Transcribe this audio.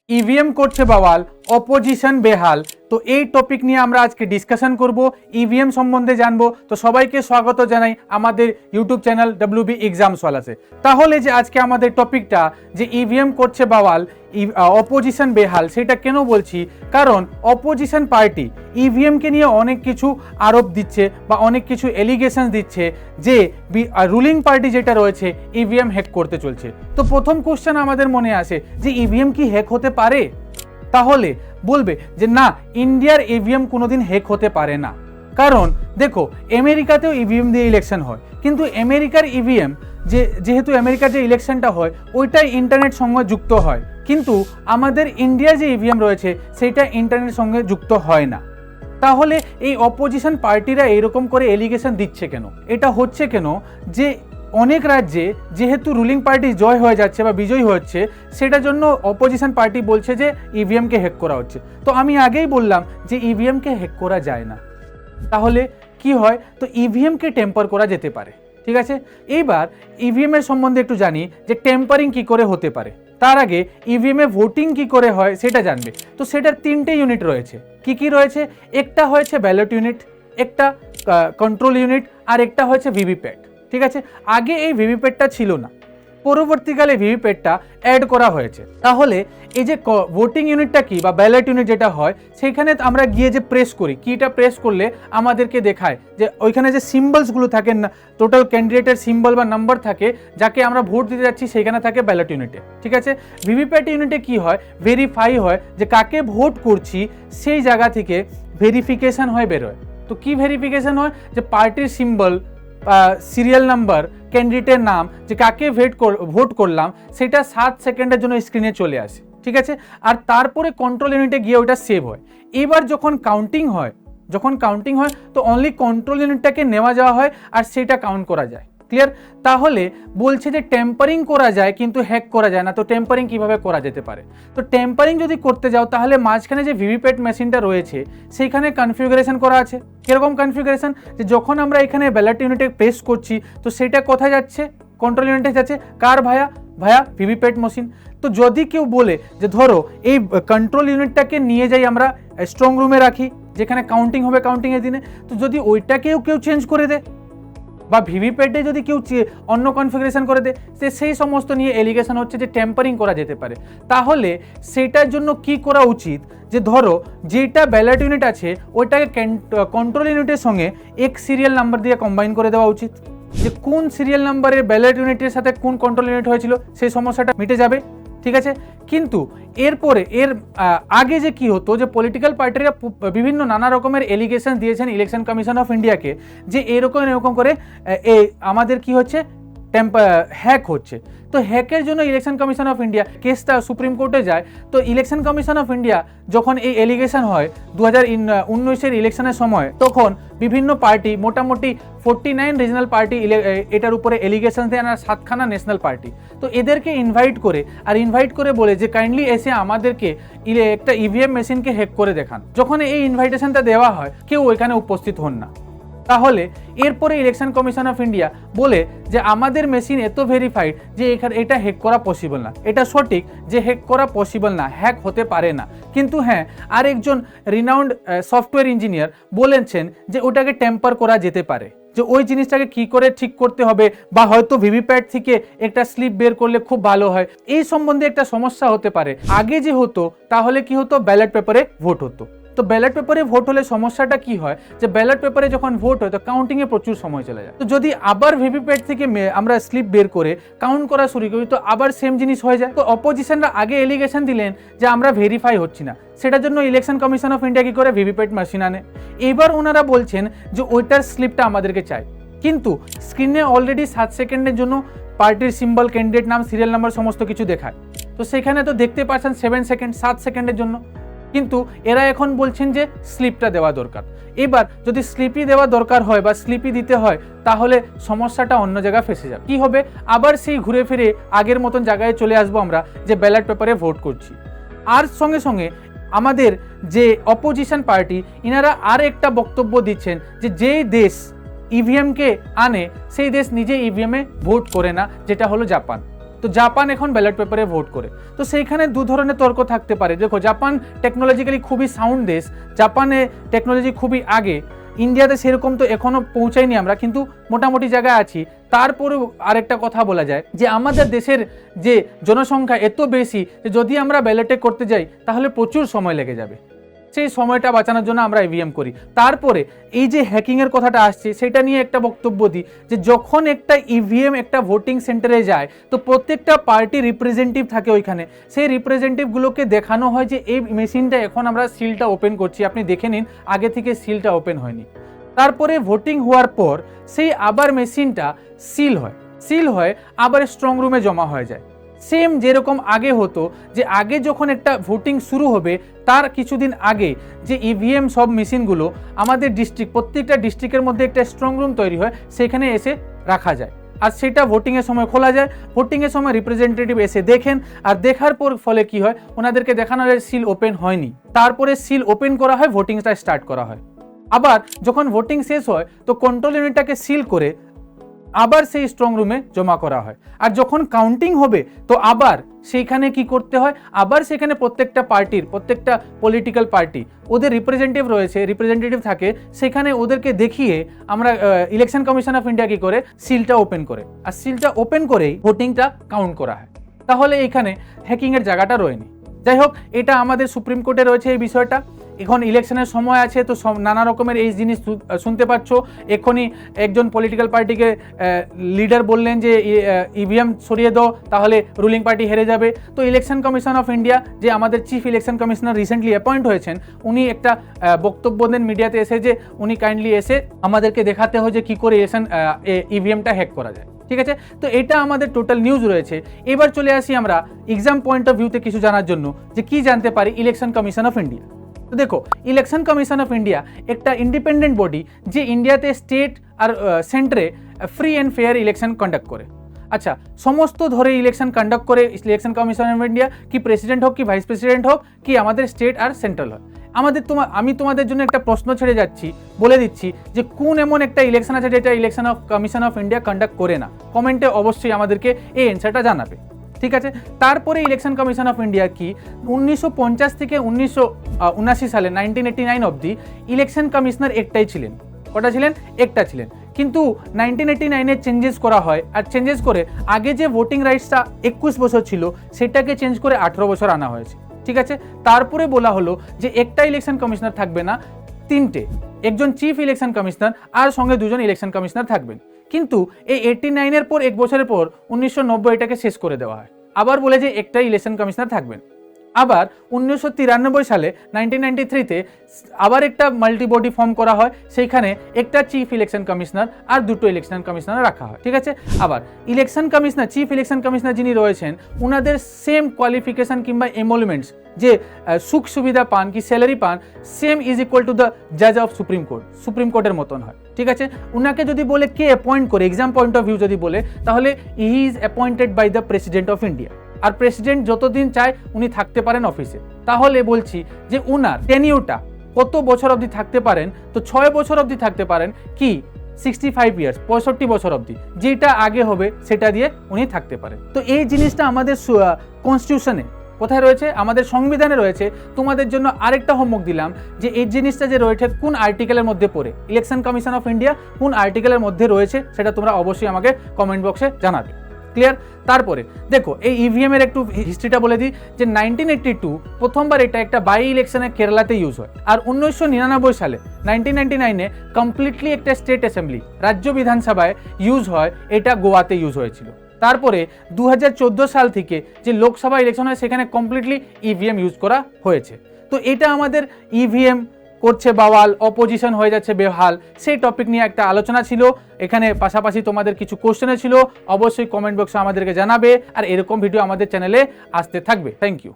EVM করছে bowel, opposition বেহাল। তো এই টপিক নিয়ে আমরা আজকে ডিসকাশন করব, ইভিএম সম্বন্ধে জানবো। তো সবাইকে স্বাগত জানাই আমাদের ইউটিউব চ্যানেল ডব্লিউবি এক্সামসওয়ালাতে। তাহলে যে আজকে আমাদের টপিকটা যে ইভিএম করছে বাওয়াল, অপোজিশন বেহাল, সেটা কেন বলছি? কারণ অপোজিশন পার্টি ইভিএমকে নিয়ে অনেক কিছু আরোপ দিচ্ছে বা অনেক কিছু এলিগেশন দিচ্ছে যে রুলিং পার্টি যেটা রয়েছে ইভিএম হ্যাক করতে চলছে। তো প্রথম কোশ্চেন আমাদের মনে আসে যে ইভিএম কি হ্যাক হতে পারে? তাহলে বলবে যে না, ইন্ডিয়ার ইভিএম কোনোদিন হ্যাক হতে পারে না। কারণ দেখো, আমেরিকাতেও ইভিএম দিয়ে ইলেকশন হয়, কিন্তু আমেরিকার ইভিএম যেহেতু আমেরিকার যে ইলেকশনটা হয় ওইটাই ইন্টারনেট সঙ্গে যুক্ত হয়, কিন্তু আমাদের ইন্ডিয়ার যে ইভিএম রয়েছে সেটা ইন্টারনেট সঙ্গে যুক্ত হয় না। তাহলে এই অপোজিশন পার্টিরা এইরকম করে এলিগেশন দিচ্ছে কেন? এটা হচ্ছে কেন যে অনেক রাজ্যে যেহেতু রুলিং পার্টি জয় হয়ে যাচ্ছে বা বিজয়ী হচ্ছে, সেটার জন্য অপোজিশন পার্টি বলছে যে ইভিএমকে হ্যাক করা হচ্ছে। তো আমি আগেই বললাম যে ইভিএমকে হ্যাক করা যায় না। তাহলে কি হয়? তো ইভিএমকে টেম্পার করা যেতে পারে, ঠিক আছে। এইবার ইভিএম এর সম্বন্ধে একটু জানি যে টেম্পারিং কি করে হতে পারে। তার আগে ইভিএম এ ভোটিং কি করে হয় সেটা জানবে। তো সেটার তিনটে ইউনিট রয়েছে। কি কি রয়েছে? একটা হয়েছে ব্যালট ইউনিট, একটা কন্ট্রোল ইউনিট, আর একটা হয়েছে ভিভিপ্যাট, ঠিক আছে। আগে এই ভিভিপ্যাটটা ছিল না, পরবর্তীকালে ভিভিপ্যাটটা অ্যাড করা হয়েছে। তাহলে এই যে ভোটিং ইউনিটটা কি বা ব্যালট ইউনিট যেটা হয়, সেইখানে আমরা গিয়ে যে প্রেস করি, কিটা প্রেস করলে আমাদেরকে দেখায় যে ওইখানে যে সিম্বলসগুলো থাকে না, টোটাল ক্যান্ডিডেটের সিম্বল বা নাম্বার থাকে, যাকে আমরা ভোট দিতে যাচ্ছি সেইখানে থাকে ব্যালট ইউনিটে, ঠিক আছে। ভিভিপ্যাট ইউনিটে কি হয়? ভেরিফাই হয় যে কাকে ভোট করছি, সেই জায়গা থেকে ভেরিফিকেশন হয়ে বেরোয়। তো কি ভেরিফিকেশন হয়? যে পার্টির সিম্বল, সিরিয়াল নাম্বার, ক্যান্ডিডেটের নাম, যে কাকে ভোট করলাম, সেটা 7 সেকেন্ডের জন্য স্ক্রিনে চলে আসে, ঠিক আছে। আর তারপরে কন্ট্রোল ইউনিটে গিয়ে ওটা সেভ হয়। এবার যখন কাউন্টিং হয় তো অনলি কন্ট্রোল ইউনিটটাকে নেওয়া যাওয়া হয় আর সেটা কাউন্ট করা যায়। ক্লিয়ার? তাহলে বলছে যে টেম্পারিং করা যায় কিন্তু হ্যাক করা যায় না। তো টেম্পারিং কিভাবে করা যেতে পারে? তো টেম্পারিং যদি করতে যাও তাহলে মাঝখানে যে ভিভিপ্যাট মেশিনটা রয়েছে সেইখানে কনফিগারেশন করা আছে। কিরকম কনফিগারেশন? যে যখন আমরা এখানে ব্যালট ইউনিটে প্রেস করছি তো সেটা কোথায় যাচ্ছে? কন্ট্রোল ইউনিটে যাচ্ছে। কার ভায়া ভিভিপ্যাট মেশিন। তো যদি কেউ বলে যে ধরো এই কন্ট্রোল ইউনিটটাকে নিয়ে যাই আমরা স্ট্রং রুমে রাখি, যেখানে কাউন্টিং হবে কাউন্টিংয়ের দিনে, তো যদি ওইটাকেও কেউ চেঞ্জ করে দেয় বা ভিভিপ্যাটে যদি কেউ অন্য কনফিগারেশন করে দেয়, সেই সমস্ত নিয়ে এলিগেশন হচ্ছে যে টেম্পারিং করা যেতে পারে। তাহলে সেটার জন্য কি করা উচিত? যে ধরো যেটা ব্যালট ইউনিট আছে ওইটাকে কন্ট্রোল ইউনিটের সঙ্গে এক সিরিয়াল নাম্বার দিয়ে কম্বাইন করে দেওয়া উচিত, যে কোন সিরিয়াল নাম্বারের ব্যালট ইউনিটের সাথে কোন কন্ট্রোল ইউনিট হয়েছিল সেই সমস্যাটা মিটে যাবে, ঠিক আছে। কিন্তু এরপরে আগে যে কি হতো, যে পলিটিক্যাল পার্টিরা বিভিন্ন নানা রকমের এলিগেশন দিয়েছেন ইলেকশন কমিশন অফ ইন্ডিয়াকে, যে এরকম করে আমাদের কি হচ্ছে, হ্যাক হচ্ছে। তো হ্যাকের জন্য ইলেকশন কমিশন অফ ইন্ডিয়া কেসটা সুপ্রিম কোর্টে যায়। তো ইলেকশন কমিশন অফ ইন্ডিয়া যখন এই এলিগেশন হয় 2019-এর ইলেকশনের সময়, তখন বিভিন্ন পার্টি, মোটামুটি 49 রিজনাল পার্টি এটার উপরে এলিগেশন দেন, আর 7খানা ন্যাশনাল পার্টি। তো এদেরকে ইনভাইট করে বলে যে কাইন্ডলি এসে আমাদেরকে একটা ইভিএম মেশিনকে হ্যাক করে দেখান। যখন এই ইনভাইটেশনটা দেওয়া হয় কেউ ওইখানে উপস্থিত হন না। তাহলে এরপরে ইলেকশন কমিশন অফ ইন্ডিয়া বলে যে আমাদের মেশিন এত ভেরিফাইড যে এটা হ্যাক করা পসিবল না। এটা সঠিক যে হ্যাক করা পসিবল না, হ্যাক হতে পারে না। কিন্তু হ্যাঁ, আরেকজন রিনাউন্ড সফটওয়্যার ইঞ্জিনিয়ার বলেছেন যে ওটাকে টেম্পার করা যেতে পারে, যে ওই জিনিসটাকে কি করে ঠিক করতে হবে, বা হয়তো ভিভিপ্যাট থেকে একটা স্লিপ বের করলে খুব ভালো হয়, এই সম্বন্ধে একটা সমস্যা হতে পারে। আগে যে হতো তাহলে কি হতো, ব্যালট পেপারে ভোট হতো। তো ব্যালট পেপারে ভোট হলে সমস্যাটা কি হয়, যে ব্যালট পেপারে যখন ভোট হয় তো কাউন্টিংয়ে প্রচুর সময় চলে যায়। তো যদি আবার ভিভিপ্যাট থেকে আমরা স্লিপ বের করে কাউন্ট করা শুরু করি তো আবার সেম জিনিস হয়ে যায়। তো অপোজিশনরা আগে এলিগেশন দিলেন যে আমরা ভেরিফাই হচ্ছি না, সেটার জন্য ইলেকশন কমিশন অফ ইন্ডিয়া কি করে ভিভিপ্যাট মেশিন আনে। এবার ওনারা বলছেন যে ওইটার স্লিপটা আমাদেরকে চাই, কিন্তু স্ক্রিনে অলরেডি 7 সেকেন্ডের জন্য পার্টির সিম্বল, ক্যান্ডিডেট নাম, সিরিয়াল নাম্বার সমস্ত কিছু দেখায়। তো সেখানে তো দেখতে পাচ্ছেন 7 সেকেন্ডের জন্য, কিন্তু এরা এখন বলছেন যে স্লিপটা দেওয়া দরকার। এবার যদি স্লিপই দেওয়া দরকার হয় বা স্লিপই দিতে হয় তাহলে সমস্যাটা অন্য জায়গায় ফেসে যাবে। কি হবে? আবার সেই ঘুরে ফিরে আগের মতন জায়গায় চলে আসবো আমরা, যে ব্যালট পেপারে ভোট করছি। আর সঙ্গে সঙ্গে আমাদের যে অপোজিশন পার্টি, ইনারা আর একটা বক্তব্য দিচ্ছেন যে যেই দেশ ইভিএমকে আনে সেই দেশ নিজে ইভিএমে ভোট করে না, যেটা হলো জাপান। তো জাপান এখন ব্যালট পেপারে ভোট করে। তো সেইখানে দু ধরনের তর্ক থাকতে পারে। দেখো, জাপান টেকনোলজিক্যালি খুবই সাউন্ড দেশ, জাপানে টেকনোলজি খুবই আগে, ইন্ডিয়াতে সেরকম তো এখনও পৌঁছাইনি আমরা, কিন্তু মোটামুটি জায়গায় আছি। তারপরেও আরেকটা কথা বলা যায় যে আমাদের দেশের যে জনসংখ্যা এত বেশি যে যদি আমরা ব্যালটে করতে যাই তাহলে প্রচুর সময় লেগে যাবে। সেই সময়টা বাঁচানোর জন্য আমরা ইভিএম করি। তারপরে এই যে হ্যাকিংয়ের কথাটা আসছে সেটা নিয়ে একটা বক্তব্য দিই যে যখন একটা ইভিএম একটা ভোটিং সেন্টারে যায় তো প্রত্যেকটা পার্টি রিপ্রেজেন্টেটিভ থাকে ওইখানে, সেই রিপ্রেজেন্টেটিভগুলোকে দেখানো হয় যে এই মেশিনটা এখন আমরা সিলটা ওপেন করছি, আপনি দেখে নিন আগে থেকে সিলটা ওপেন হয়নি। তারপরে ভোটিং হওয়ার পর সেই আবার মেশিনটা সিল হয় আবার স্ট্রং রুমে জমা হয়ে যায়। সেম যেরকম আগে হতো, যে আগে যখন একটা ভোটিং শুরু হবে তার কিছুদিন আগে যে ইভিএম সব মেশিনগুলো আমাদের প্রত্যেকটা ডিস্ট্রিক্টের মধ্যে একটা স্ট্রং রুম তৈরি হয়, সেখানে এসে রাখা যায় আর সেটা ভোটিংয়ের সময় খোলা যায়। ভোটিংয়ের সময় রিপ্রেজেন্টেটিভ এসে দেখেন, আর দেখার পর ফলে কি হয়, ওনাদেরকে দেখানো যায় সিল ওপেন হয়নি, তারপরে সিল ওপেন করা হয়, ভোটিংটা স্টার্ট করা হয়। আবার যখন ভোটিং শেষ হয় তো কন্ট্রোল ইউনিটটাকে সিল করে আবার সেই স্ট্রং রুমে জমা করা হয়। আর যখন কাউন্টিং হবে তো আবার সেইখানে কি করতে হয়, আবার সেখানে প্রত্যেকটা পলিটিক্যাল পার্টি ওদের রিপ্রেজেন্টেটিভ থাকে, সেখানে ওদেরকে দেখিয়ে আমরা ইলেকশন কমিশন অফ ইন্ডিয়া কি করে সিলটা ওপেন করে, আর সিলটা ওপেন করেই ভোটিংটা কাউন্ট করা হয়। তাহলে এখানে হ্যাকিংয়ের জায়গাটা রয়নি। যাই হোক, এটা আমাদের সুপ্রিম কোর্টে রয়েছে এই বিষয়টা। এখন ইলেকশনের সময় আছে তো নানা রকমের এই জিনিস শুনতে পাচ্ছ। এখনই একজন পলিটিক্যাল পার্টিকে লিডার বললেন যে ইভিএম সরিয়ে দাও, তাহলে রুলিং পার্টি হেরে যাবে। তো ইলেকশন কমিশন অফ ইন্ডিয়া, যে আমাদের chief election commissioner recently appoint হয়েছেন, উনি একটা বক্তব্য দেন মিডিয়াতে এসে, যে উনি কাইন্ডলি এসে আমাদেরকে দেখাতে হয় যে কী করে ইভিএমটা হ্যাক করা যায়। ঠিক আছে, তো এটা আমাদের টোটাল নিউজ রয়েছে। এবার চলে আসি আমরা এক্সাম পয়েন্ট অফ ভিউতে কিছু জানার জন্য, যে কি জানতে পারি ইলেকশন কমিশন অফ ইন্ডিয়া। তো দেখো, ইলেকশন কমিশন অফ ইন্ডিয়া একটা ইন্ডিপেন্ডেন্ট বডি, যে ইন্ডিয়াতে স্টেট আর সেন্টারে free and fair election conduct করে। আচ্ছা, সমস্ত ধরে ইলেকশন কন্ডাক্ট করে ইলেকশন কমিশন অফ ইন্ডিয়া, কি প্রেসিডেন্ট হোক, কি ভাইস প্রেসিডেন্ট হোক, কি আমাদের স্টেট আর সেন্ট্রাল হয়। আমি তোমাদের জন্য একটা প্রশ্ন ছেড়ে যাচ্ছি, বলে দিচ্ছি যে কোন এমন একটা ইলেকশন আছে যেটা election commission of India conduct করে না। কমেন্টে অবশ্যই আমাদেরকে এই অ্যান্সারটা জানাবে। ঠিক আছে, তারপরে ইলেকশন কমিশন অফ ইন্ডিয়া কি 1950 থেকে 1979 সালে 1989 অবধি ইলেকশন কমিশনার একটাই ছিলেন। কটা ছিলেন? একটা ছিলেন। কিন্তু 1989-এ চেঞ্জেস করা হয়, আর চেঞ্জেস করে আগে যে ভোটিং রাইটসটা 21 বছর ছিল সেটাকে চেঞ্জ করে 18 বছর আনা হয়েছে। ঠিক আছে, তারপরে বলা হলো যে একটা ইলেকশন কমিশনার থাকবে না, তিনটে, একজন চিফ ইলেকশন কমিশনার আর সঙ্গে দুজন ইলেকশন কমিশনার থাকবেন। কিন্তু এই 89-এর পর 1 বছরের পর 1990 এটাকে শেষ করে দেওয়া হয়, আবার বলে যে একটা ইলেকশন কমিশনার থাকবেন। আবার 1993 সালে 1993-তে আবার একটা মাল্টিবডি ফর্ম করা হয়, সেইখানে একটা চিফ ইলেকশন কমিশনার আর দুটো ইলেকশন কমিশনার রাখা হয়। ঠিক আছে, আবার চিফ ইলেকশন কমিশনার যিনি রয়েছেন ওনাদের সেম কোয়ালিফিকেশন কিংবা এমোলমেন্টস, যে সুখ সুবিধা পান কি স্যালারি পান, same is equal to the জাজ অফ সুপ্রিম কোর্টের মতন হয়। ঠিক আছে, উনাকে যদি বলে কে অ্যাপয়েন্ট করে, এক্সাম পয়েন্ট অফ ভিউ যদি বলে, তাহলে he is appointed by the president of India. আর প্রেসিডেন্ট যতদিন চায় উনি থাকতে পারেন অফিসে। তাহলে বলছি যে উনার টেনিউরটা কত বছর অবধি থাকতে পারেন, তো 6 বছর অবধি থাকতে পারেন, কি 65 ইয়ার্স, 65 বছর অবধি, যেটা আগে হবে সেটা দিয়ে উনি থাকতে পারেন। তো এই জিনিসটা আমাদের কনস্টিটিউশনে কোথায় রয়েছে? আমাদের সংবিধানে রয়েছে। তোমাদের জন্য আরেকটা হোমওয়ার্ক দিলাম, যে এই জিনিসটা যে রয়েছে কোন আর্টিকেলের মধ্যে পড়ে, ইলেকশন কমিশন অফ ইন্ডিয়া কোন আর্টিকেলের মধ্যে রয়েছে সেটা তোমরা অবশ্যই আমাকে কমেন্ট বক্সে জানাবে। ক্লিয়ার? তারপরে দেখো, এই ইভিএম এর একটু হিস্ট্রিটা বলে দিই, যে 1982 প্রথমবার এটা একটা বাই ইলেকশনে কেরালাতে ইউজ হয়, আর 1999 সালে 1999-এ কমপ্লিটলি একটা স্টেট অ্যাসেম্বলি, রাজ্য বিধানসভায় ইউজ হয়, এটা গোয়াতে ইউজ হয়েছিল। তারপরে 2014 সাল থেকে যে লোকসভা ইলেকশন হয় সেখানে কমপ্লিটলি ইভিএম ইউজ করা হয়েছে। তো এটা আমাদের ইভিএম করছে বাওয়াল, অপোজিশন হয়ে যাচ্ছে বেহাল, সেই টপিক নিয়ে একটা আলোচনা ছিল এখানে। পাশাপাশি তোমাদের কিছু কোশ্চেন ছিল, অবশ্যই কমেন্ট বক্সে আমাদেরকে জানাবে, আর এরকম ভিডিও আমাদের চ্যানেলে আসতে থাকবে। Thank you.